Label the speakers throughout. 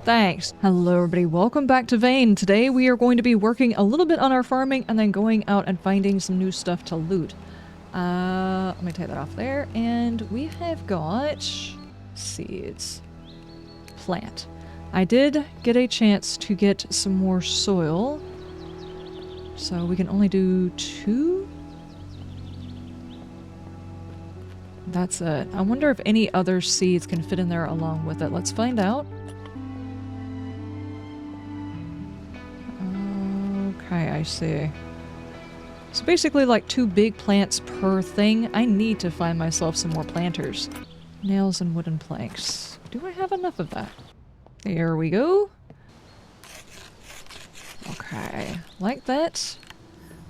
Speaker 1: Thanks. Hello everybody, welcome back to Vane. Today we are going to be working a little bit on our farming and then going out and finding some new stuff to loot. Let me take that off there. And we have got seeds. Plant. I did get a chance to get some more soil. So we can only do 2? That's it. I wonder if any other seeds can fit in there along with it. Let's find out. Okay, I see. So basically like 2 big plants per thing. I need to find myself some more planters. Nails and wooden planks. Do I have enough of that? There we go. Okay, like that.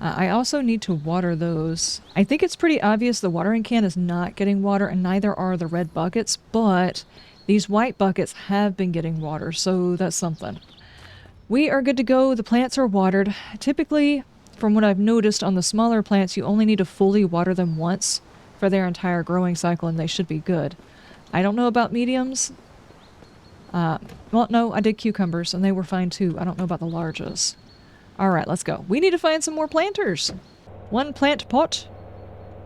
Speaker 1: I also need to water those. I think it's pretty obvious the watering can is not getting water and neither are the red buckets, but these white buckets have been getting water, so that's something. We are good to go. The plants are watered. Typically, from what I've noticed on the smaller plants, you only need to fully water them once for their entire growing cycle and they should be good. I don't know about mediums. Well, no, I did cucumbers and they were fine too. I don't know about the larges. Alright, let's go. We need to find some more planters. 1 plant pot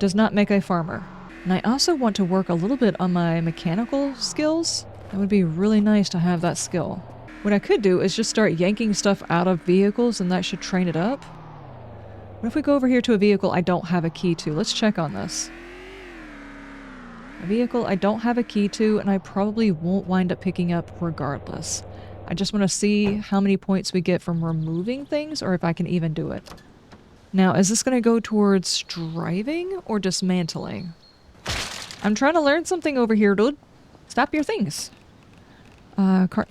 Speaker 1: does not make a farmer. And I also want to work a little bit on my mechanical skills. It would be really nice to have that skill. What I could do is just start yanking stuff out of vehicles and that should train it up. What if we go over here to a vehicle I don't have a key to? Let's check on this. A vehicle I don't have a key to and I probably won't wind up picking up regardless. I just want to see how many points we get from removing things or if I can even do it. Now, is this going to go towards driving or dismantling? I'm trying to learn something over here, dude. Stop your things.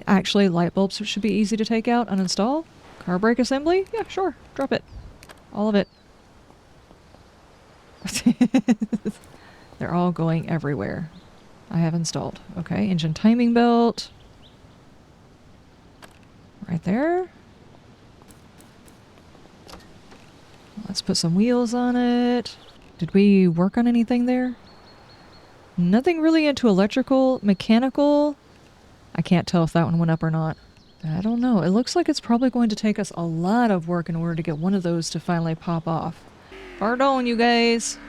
Speaker 1: Actually, light bulbs should be easy to take out and install. Car brake assembly? Yeah, sure. Drop it. All of it. They're all going everywhere. I have installed. Okay, engine timing belt. Right there. Let's put some wheels on it. Did we work on anything there? Nothing really into electrical, mechanical. I can't tell if that one went up or not. I don't know. It looks like it's probably going to take us a lot of work in order to get one of those to finally pop off. Pardon, you guys.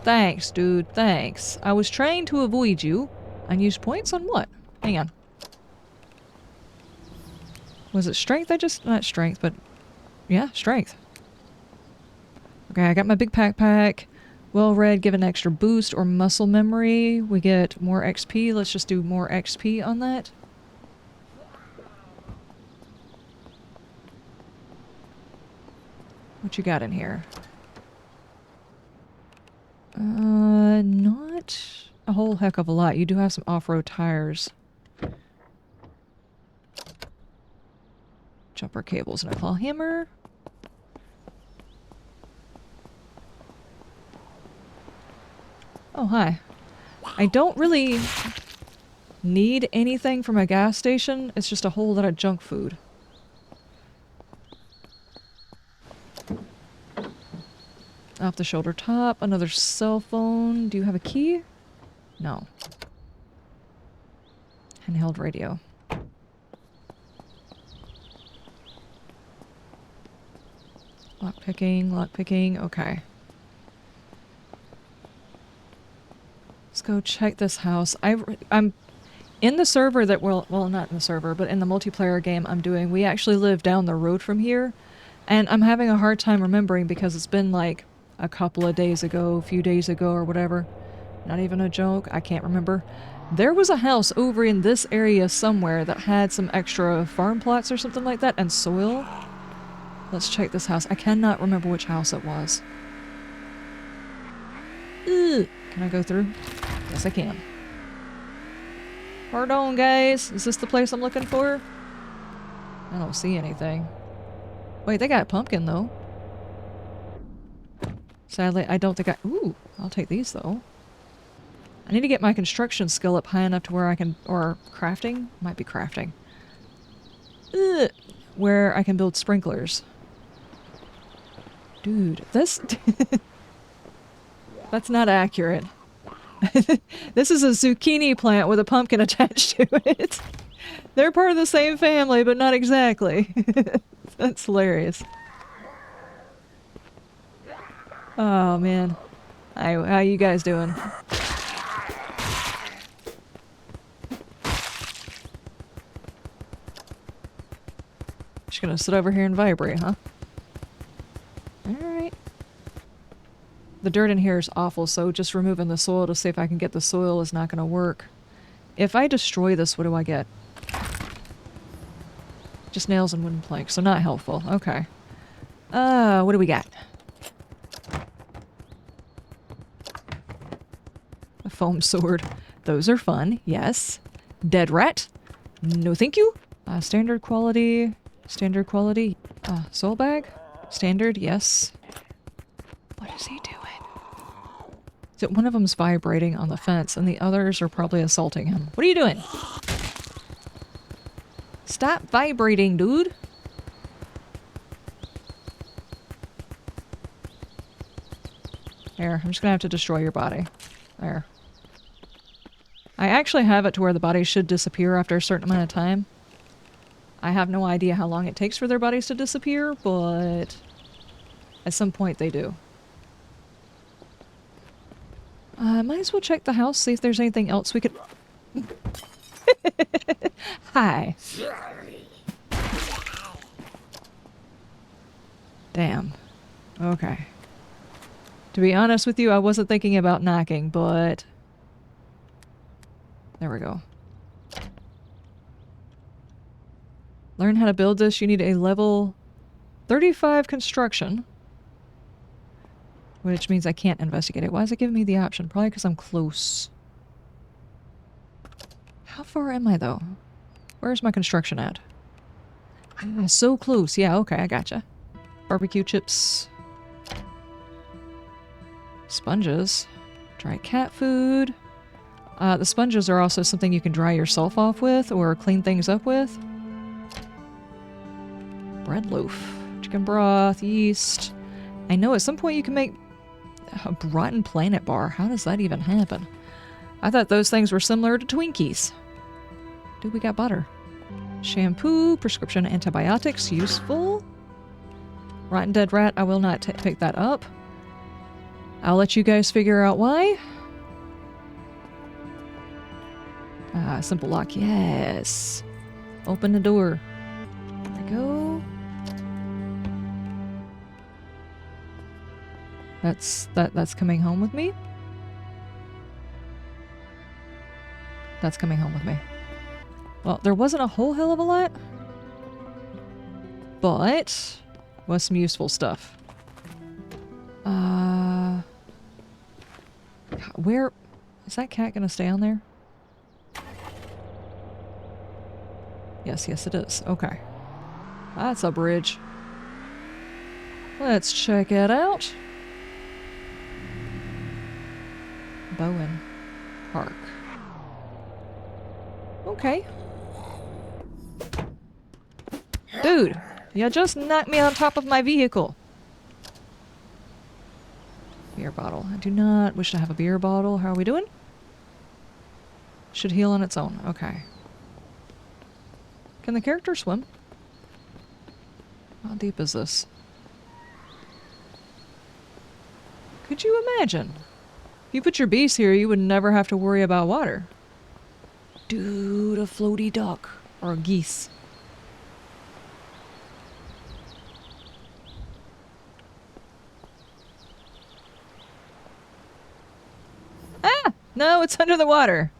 Speaker 1: Thanks, dude. Thanks. I was trying to avoid you. And use points on what? Hang on. Was it strength? Not strength, but... yeah, strength. Okay, I got my big pack. Well read, give an extra boost or muscle memory. We get more XP. Let's just do more XP on that. What you got in here? Not a whole heck of a lot. You do have some off-road tires. Jumper cables and a claw hammer. Oh, hi. I don't really need anything from a gas station. It's just a whole lot of junk food. Off the shoulder top, another cell phone. Do you have a key? No. Handheld radio. Lockpicking, okay. Let's go check this house. I'm in the server that, well, not in the server, but in the multiplayer game I'm doing, we actually live down the road from here. And I'm having a hard time remembering because it's been like a couple of days ago, a few days ago or whatever. Not even a joke, I can't remember. There was a house over in this area somewhere that had some extra farm plots or something like that and soil. Let's check this house. I cannot remember which house it was. Ugh. Can I go through? Yes, I can. Pardon, guys. Is this the place I'm looking for? I don't see anything. Wait, they got pumpkin, though. Sadly, I don't think I... Ooh, I'll take these, though. I need to get my construction skill up high enough to where I can... Or crafting? Might be crafting. Ugh. Where I can build sprinklers. Dude, this... That's not accurate. This is a zucchini plant with a pumpkin attached to it. They're part of the same family, but not exactly. That's hilarious. Oh, man. How you guys doing? Just gonna sit over here and vibrate, huh? Alright. The dirt in here is awful, so just removing the soil to see if I can get the soil is not gonna work. If I destroy this, what do I get? Just nails and wooden planks, so not helpful. Okay. What do we got? A foam sword. Those are fun, yes. Dead rat. No thank you. Standard quality. Standard quality. Soul bag. Standard, yes. What is he doing? So one of them's vibrating on the fence and the others are probably assaulting him. What are you doing? Stop vibrating, dude. There, I'm just gonna have to destroy your body. There. I actually have it to where the bodies should disappear after a certain amount of time. I have no idea how long it takes for their bodies to disappear, but at some point they do. Might as well check the house, see if there's anything else we could... Hi. Damn. Okay. To be honest with you, I wasn't thinking about knocking, but... There we go. Learn how to build this. You need a level 35 construction. Which means I can't investigate it. Why is it giving me the option? Probably because I'm close. How far am I, though? Where's my construction at? Ah, so close. Yeah, okay, I gotcha. Barbecue chips. Sponges. Dry cat food. The sponges are also something you can dry yourself off with or clean things up with. Bread loaf. Chicken broth. Yeast. I know at some point you can make a rotten planet bar. How does that even happen? I thought those things were similar to Twinkies. Dude, we got butter. Shampoo, prescription antibiotics, useful. Rotten dead rat, I will not pick that up. I'll let you guys figure out why. Simple lock, yes. Open the door. There we go. That's coming home with me. That's coming home with me. Well, there wasn't a whole hell of a lot, but was some useful stuff. Where is that cat gonna stay on there? Yes, it is. Okay. That's a bridge. Let's check it out. Bowen Park. Okay. Dude, you just knocked me on top of my vehicle. Beer bottle. I do not wish to have a beer bottle. How are we doing? Should heal on its own. Okay. Can the character swim? How deep is this? Could you imagine? If you put your beast here, you would never have to worry about water. Dude, a floaty duck. Or a geese. Ah! No, it's under the water.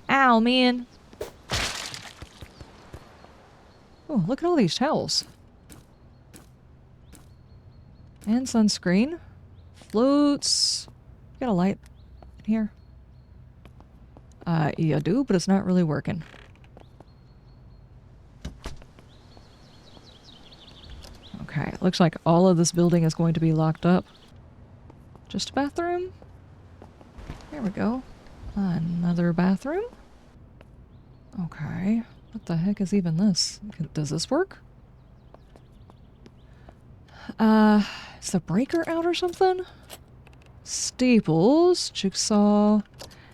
Speaker 1: Ow, man. Oh, look at all these towels. And sunscreen. Floats. Got a light in here. Yeah, I do, but it's not really working. Okay, it looks like all of this building is going to be locked up. Just a bathroom. There we go. Another bathroom. Okay. What the heck is even this? Does this work? Is the breaker out or something? Staples, jigsaw.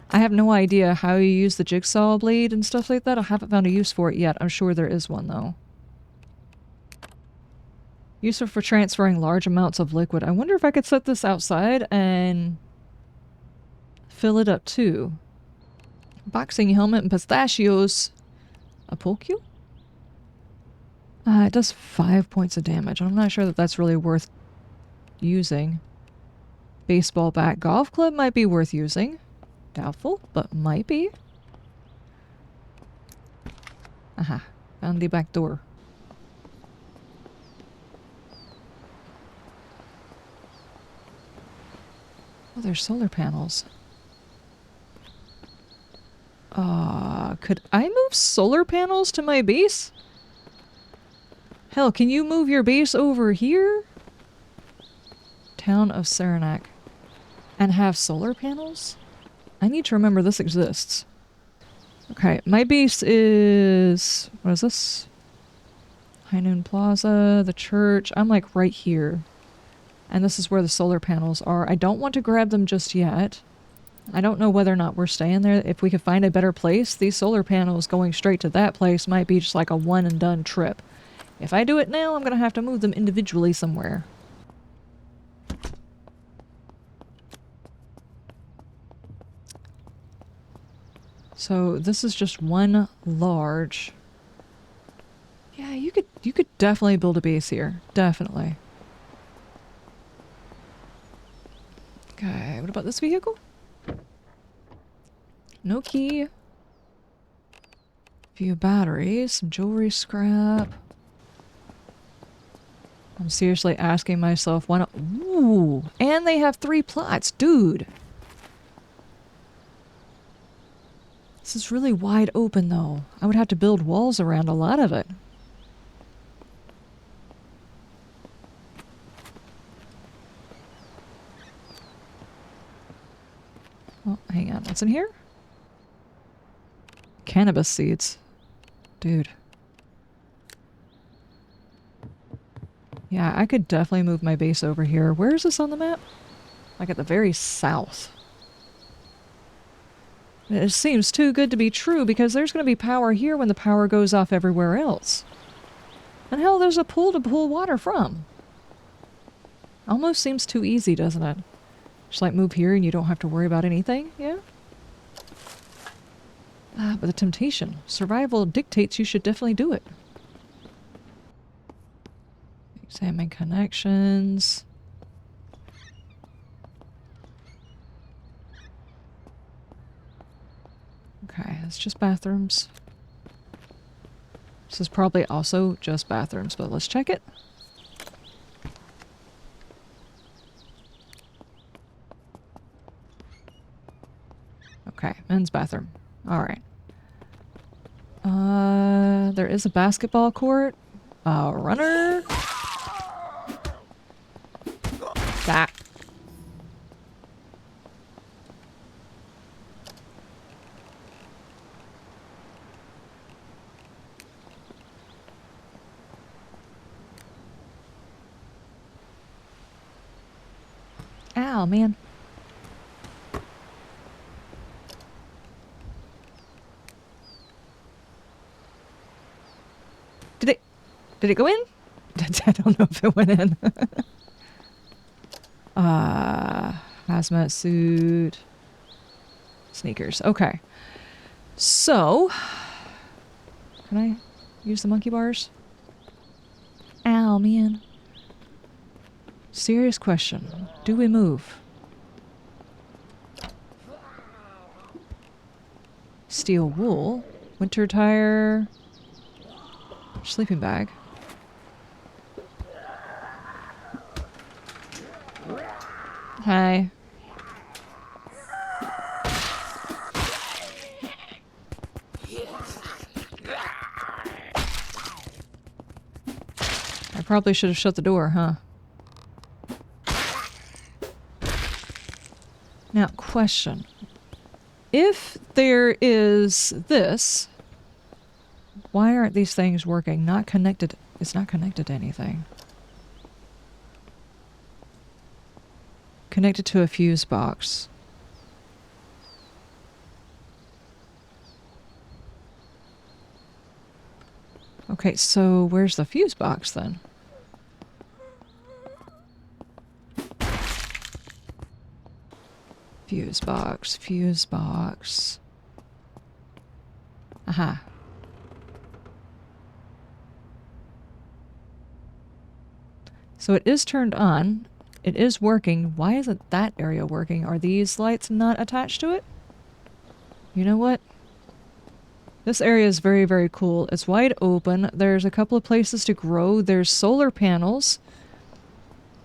Speaker 1: I have no idea how you use the jigsaw blade and stuff like that. I haven't found a use for it yet. I'm sure there is one though. Useful for transferring large amounts of liquid. I wonder if I could set this outside and fill it up too. Boxing helmet and pistachios. A Pokio? It does 5 points of damage. I'm not sure that that's really worth using. Baseball bat. Golf club might be worth using. Doubtful, but might be. Aha. Found the back door. Oh, there's solar panels. Could I move solar panels to my base? Hell, can you move your base over here? Town of Saranac. And have solar panels? I need to remember this exists. Okay, my base is... what is this? High Noon Plaza, the church. I'm like right here. And this is where the solar panels are. I don't want to grab them just yet. I don't know whether or not we're staying there. If we could find a better place, these solar panels going straight to that place might be just like a one and done trip. If I do it now, I'm going to have to move them individually somewhere. So this is just one large... yeah, you could definitely build a base here. Definitely. Okay, what about this vehicle? No key. Few batteries, some jewelry scrap. I'm seriously asking myself, why not? Ooh, and they have 3 plots, dude. This is really wide open, though. I would have to build walls around a lot of it. Oh, hang on. What's in here? Cannabis seeds. Dude. Yeah, I could definitely move my base over here. Where is this on the map? Like at the very south. It seems too good to be true because there's going to be power here when the power goes off everywhere else. And hell, there's a pool to pull water from. Almost seems too easy, doesn't it? Just like move here and you don't have to worry about anything, yeah? Ah, but the temptation. Survival dictates you should definitely do it. Examine connections. Okay, it's just bathrooms. This is probably also just bathrooms, but let's check it. Okay, men's bathroom. Alright. There is a basketball court. A runner. That. Ow, man. Did it go in? I don't know if it went in. Hazmat suit. Sneakers. Okay. So, can I use the monkey bars? Ow, man. Serious question. Do we move? Steel wool. Winter tire. Sleeping bag. Hi. I probably should have shut the door, huh? Now, question. If there is this, why aren't these things working? Not connected. It's not connected to anything. connected to a fuse box. Okay, so where's the fuse box then? Fuse box, fuse box. Aha. So it is turned on. It is working. Why isn't that area working? Are these lights not attached to it? You know what? This area is very, very cool. It's wide open. There's a couple of places to grow. There's solar panels.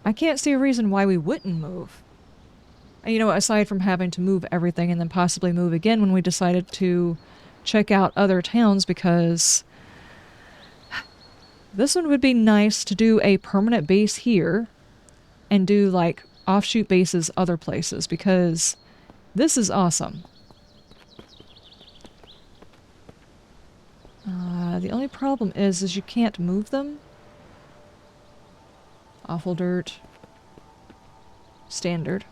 Speaker 1: I can't see a reason why we wouldn't move. You know, aside from having to move everything and then possibly move again when we decided to check out other towns, because this one would be nice to do a permanent base here and do like offshoot bases other places, because this is awesome. The only problem is you can't move them. Awful dirt. Standard.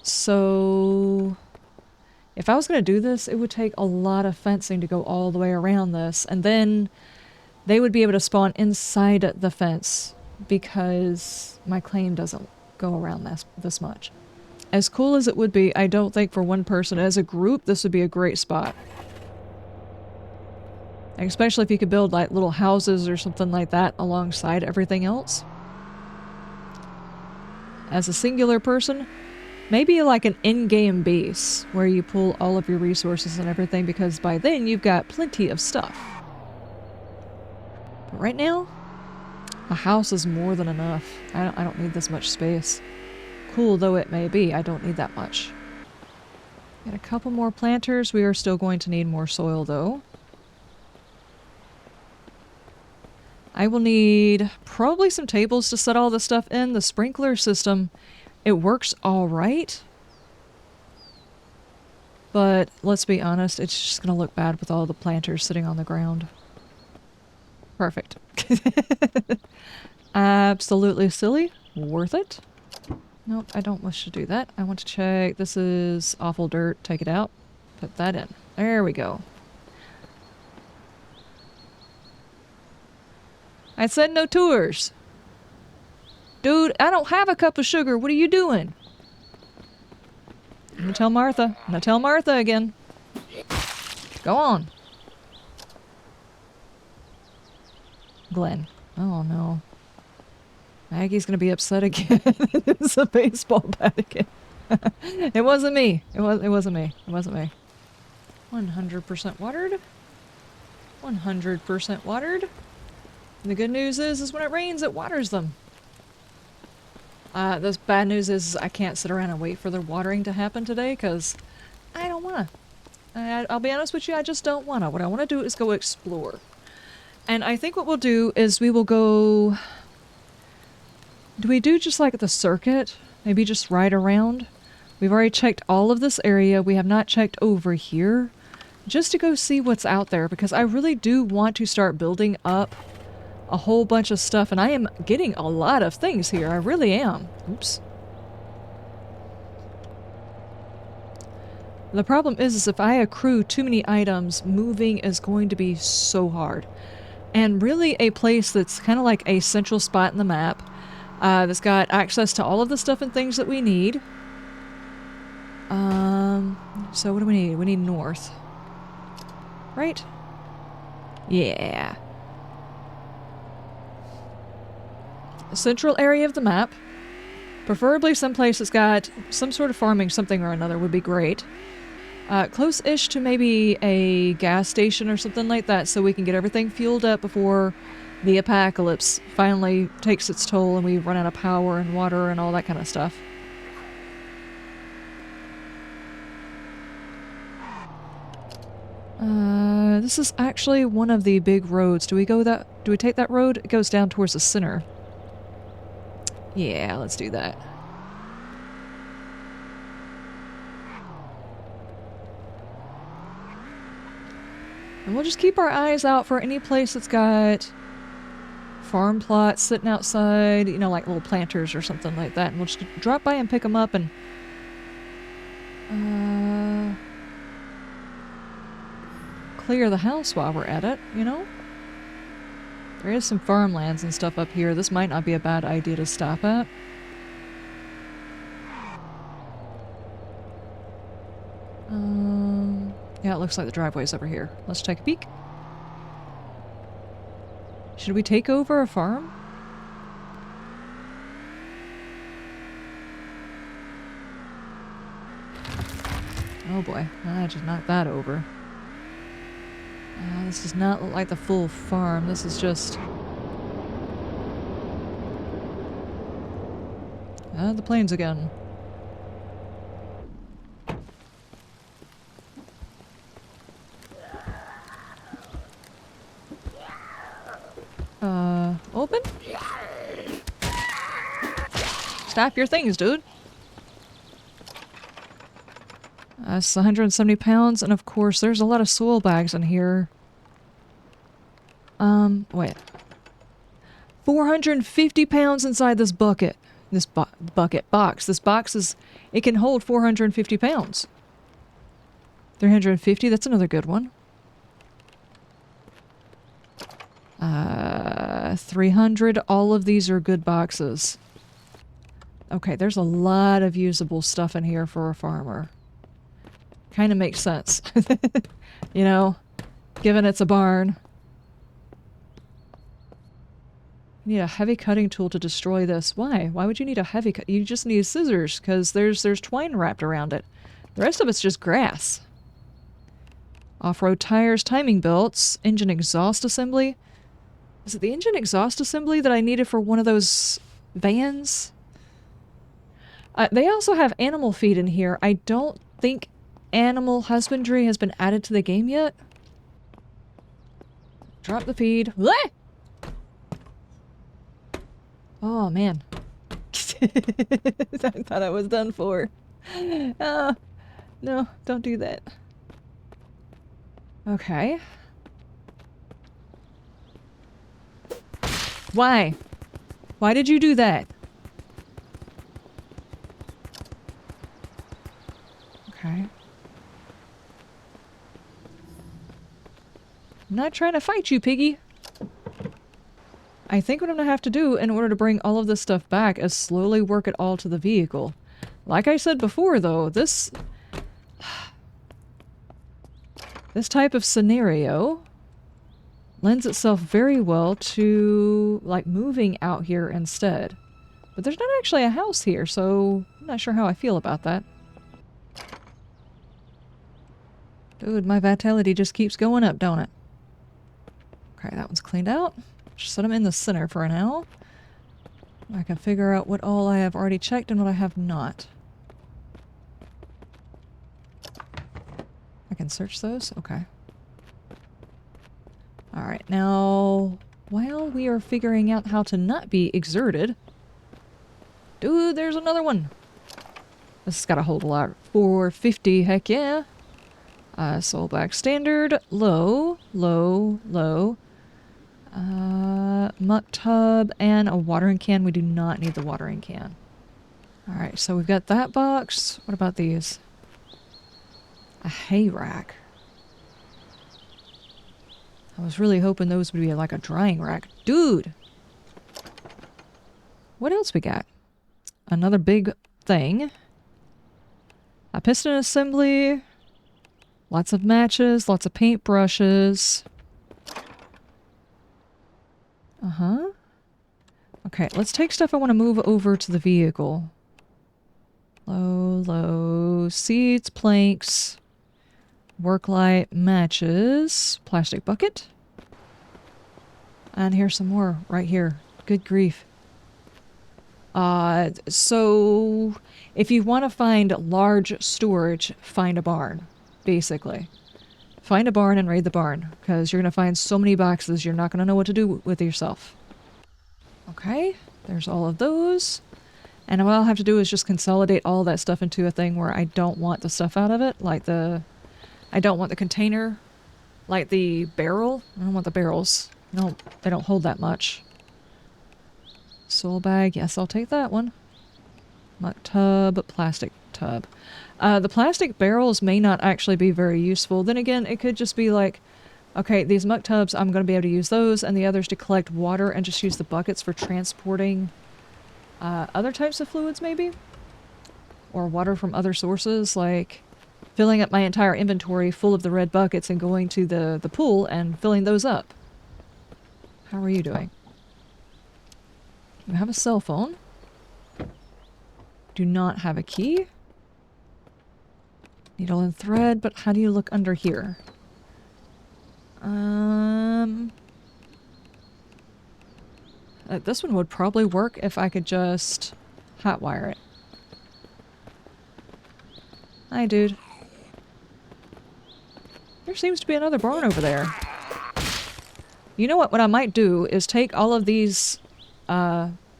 Speaker 1: So if I was going to do this, it would take a lot of fencing to go all the way around this, and then they would be able to spawn inside the fence because my claim doesn't go around this much. As cool as it would be, I don't think for one person, as a group, this would be a great spot. Especially if you could build like little houses or something like that alongside everything else. As a singular person, maybe like an in-game base where you pull all of your resources and everything, because by then you've got plenty of stuff. But right now, a house is more than enough. I don't need this much space. Cool though it may be, I don't need that much. Got a couple more planters. We are still going to need more soil though. I will need probably some tables to set all this stuff in. The sprinkler system, it works all right. But let's be honest, it's just going to look bad with all the planters sitting on the ground. Perfect. Absolutely silly. Worth it. Nope, I don't wish to do that. I want to check. This is awful dirt. Take it out. Put that in. There we go. I said no tours. Dude, I don't have a cup of sugar. What are you doing? I'm gonna tell Martha. I'm gonna tell Martha again. Go on. Glenn. Oh no. Maggie's gonna be upset again. It's a baseball bat again. It wasn't me. It wasn't me. It wasn't me. 100% watered. 100% watered. And the good news is when it rains, it waters them. The bad news is I can't sit around and wait for the watering to happen today, because I don't wanna. I'll be honest with you, I just don't wanna. What I wanna do is go explore. And I think what we'll do is we will go... Do we do just like the circuit? Maybe just ride around? We've already checked all of this area. We have not checked over here. Just to go see what's out there, because I really do want to start building up a whole bunch of stuff, and I am getting a lot of things here. I really am. Oops. The problem is if I accrue too many items, moving is going to be so hard. And really a place that's kind of like a central spot in the map, that's got access to all of the stuff and things that we need. So what do we need? We need north. Right? Yeah. A central area of the map. Preferably someplace that's got some sort of farming, something or another would be great. Close-ish to maybe a gas station or something like that, so we can get everything fueled up before the apocalypse finally takes its toll and we run out of power and water and all that kind of stuff. This is actually one of the big roads. Do we take that road? It goes down towards the center. Yeah, let's do that. And we'll just keep our eyes out for any place that's got farm plots sitting outside, you know, like little planters or something like that. And we'll just drop by and pick them up and... clear the house while we're at it, you know? There is some farmlands and stuff up here. This might not be a bad idea to stop at. Yeah, it looks like the driveway's over here. Let's take a peek. Should we take over a farm? Oh boy, I just knocked that over. This does not look like the full farm. This is just... the planes again. Open? Stop your things, dude. It's 170 pounds, and of course there's a lot of soil bags in here. Wait. 450 pounds inside this bucket. This box. This box is... It can hold 450 pounds. 350, that's another good one. 300, all of these are good boxes. Okay, there's a lot of usable stuff in here for a farmer. Kind of makes sense. You know, given it's a barn. You need a heavy cutting tool to destroy this. Why? Why would you need a heavy cut? You just need scissors, because there's twine wrapped around it. The rest of it's just grass. Off-road tires, timing belts, engine exhaust assembly. Is it the engine exhaust assembly that I needed for one of those vans? They also have animal feed in here. I don't think animal husbandry has been added to the game yet. Drop the feed. Blech! Oh, man. I thought I was done for. No, don't do that. Okay. Why? Why did you do that? Okay. I'm not trying to fight you, piggy. I think what I'm gonna have to do in order to bring all of this stuff back is slowly work it all to the vehicle. Like I said before, though, this type of scenario lends itself very well to, like, moving out here instead. But there's not actually a house here, so I'm not sure how I feel about that. Dude, my vitality just keeps going up, don't it? Okay, that one's cleaned out. Just set them in the center for now. I can figure out what all I have already checked and what I have not. I can search those? Okay. Alright, now, while we are figuring out how to not be exerted... Dude, there's another one! This has got to hold a lot. 450, heck yeah! Soul back standard, low, low, low. Muck tub and a watering can. We do not need the watering can. Alright, so we've got that box. What about these? A hay rack. I was really hoping those would be like a drying rack. Dude! What else we got? Another big thing. A piston assembly. Lots of matches, lots of paintbrushes. Uh-huh. Okay, let's take stuff I want to move over to the vehicle. Low, low. Seats, planks. Work light, matches. Plastic bucket. And here's some more right here. Good grief. So if you want to find large storage, find a barn, basically. Find a barn and raid the barn, because you're going to find so many boxes you're not going to know what to do with yourself. Okay, there's all of those. And what I'll have to do is just consolidate all that stuff into a thing where I don't want the stuff out of it, like I don't want the container, like the barrel. I don't want the barrels. No, they don't hold that much. Soil bag. Yes, I'll take that one. Muck tub, plastic tub. The plastic barrels may not actually be very useful. Then again, it could just be like, okay, these muck tubs, I'm going to be able to use those, and the others to collect water and just use the buckets for transporting other types of fluids, maybe? Or water from other sources, like filling up my entire inventory full of the red buckets and going to the pool and filling those up. How are you doing? You have a cell phone. Do not have a key. Needle and thread, but how do you look under here? This one would probably work if I could just hotwire it. Hi, dude. There seems to be another barn over there. You know what I might do is take all of these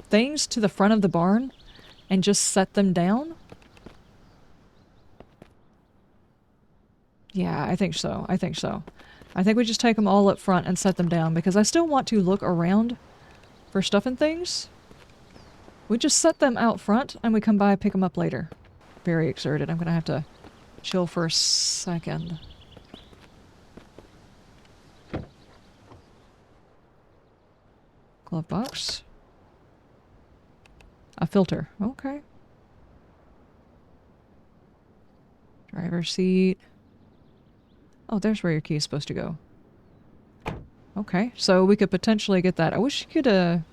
Speaker 1: things to the front of the barn and just set them down. Yeah, I think so. I think so. I think we just take them all up front and set them down because I still want to look around for stuff and things. We just set them out front and we come by and pick them up later. Very exerted. I'm gonna have to chill for a second. Glove box. A filter. Okay. Driver's seat. Oh, there's where your key is supposed to go. Okay, so we could potentially get that. I wish you could, I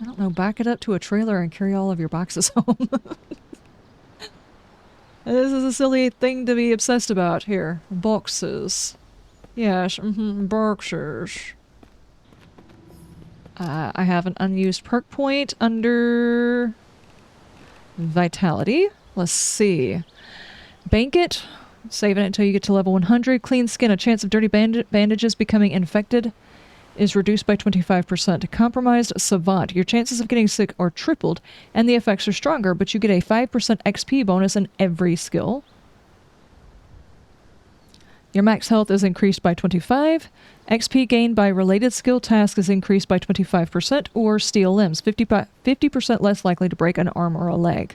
Speaker 1: don't know, back it up to a trailer and carry all of your boxes home. This is a silly thing to be obsessed about here. Boxes. Yes, boxes. I have an unused perk point under Vitality. Let's see. Bank it. Saving it until you get to level 100. Clean skin. A chance of dirty bandages becoming infected is reduced by 25%. Compromised Savant. Your chances of getting sick are tripled, and the effects are stronger, but you get a 5% XP bonus in every skill. Your max health is increased by 25. XP gained by related skill task is increased by 25%, or steel limbs. 50% less likely to break an arm or a leg.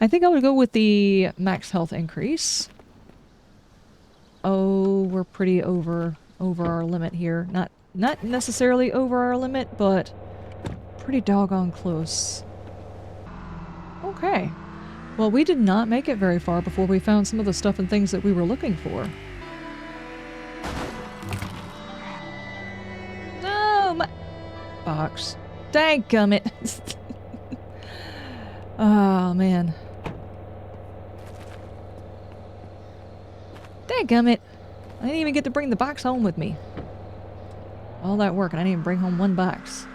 Speaker 1: I think I would go with the max health increase. Oh, we're pretty over our limit here. Not necessarily over our limit, but pretty doggone close. Okay. Well, we did not make it very far before we found some of the stuff and things that we were looking for. No, my box. Dadgummit. Oh, man. Dadgummit. I didn't even get to bring the box home with me. All that work and I didn't even bring home one box.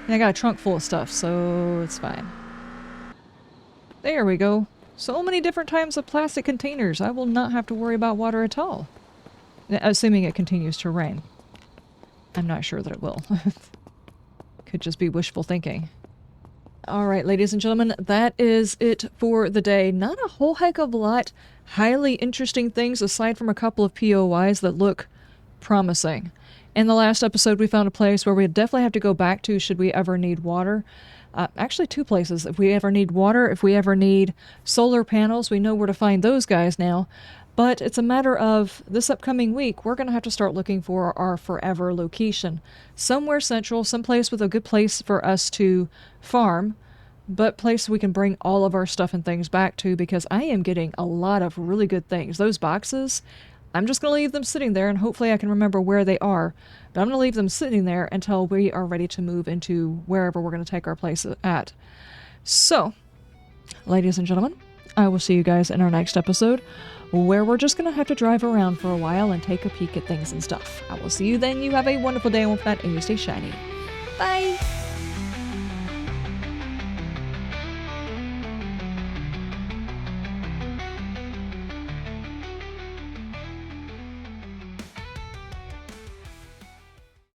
Speaker 1: And I got a trunk full of stuff, so it's fine. There we go. So many different types of plastic containers. I will not have to worry about water at all. Assuming it continues to rain. I'm not sure that it will. Could just be wishful thinking. Alright, ladies and gentlemen, that is it for the day. Not a whole heck of a lot highly interesting things aside from a couple of POIs that look promising. In the last episode, we found a place where we definitely have to go back to should we ever need water. Actually, two places. If we ever need water, if we ever need solar panels, we know where to find those guys now. But it's a matter of this upcoming week, we're going to have to start looking for our forever location. Somewhere central, someplace with a good place for us to farm, but place we can bring all of our stuff and things back to, because I am getting a lot of really good things. Those boxes, I'm just going to leave them sitting there, and hopefully I can remember where they are. But I'm going to leave them sitting there until we are ready to move into wherever we're going to take our place at. So, ladies and gentlemen, I will see you guys in our next episode, where we're just going to have to drive around for a while and take a peek at things and stuff. I will see you then. You have a wonderful day, and with that, and you stay shiny. Bye!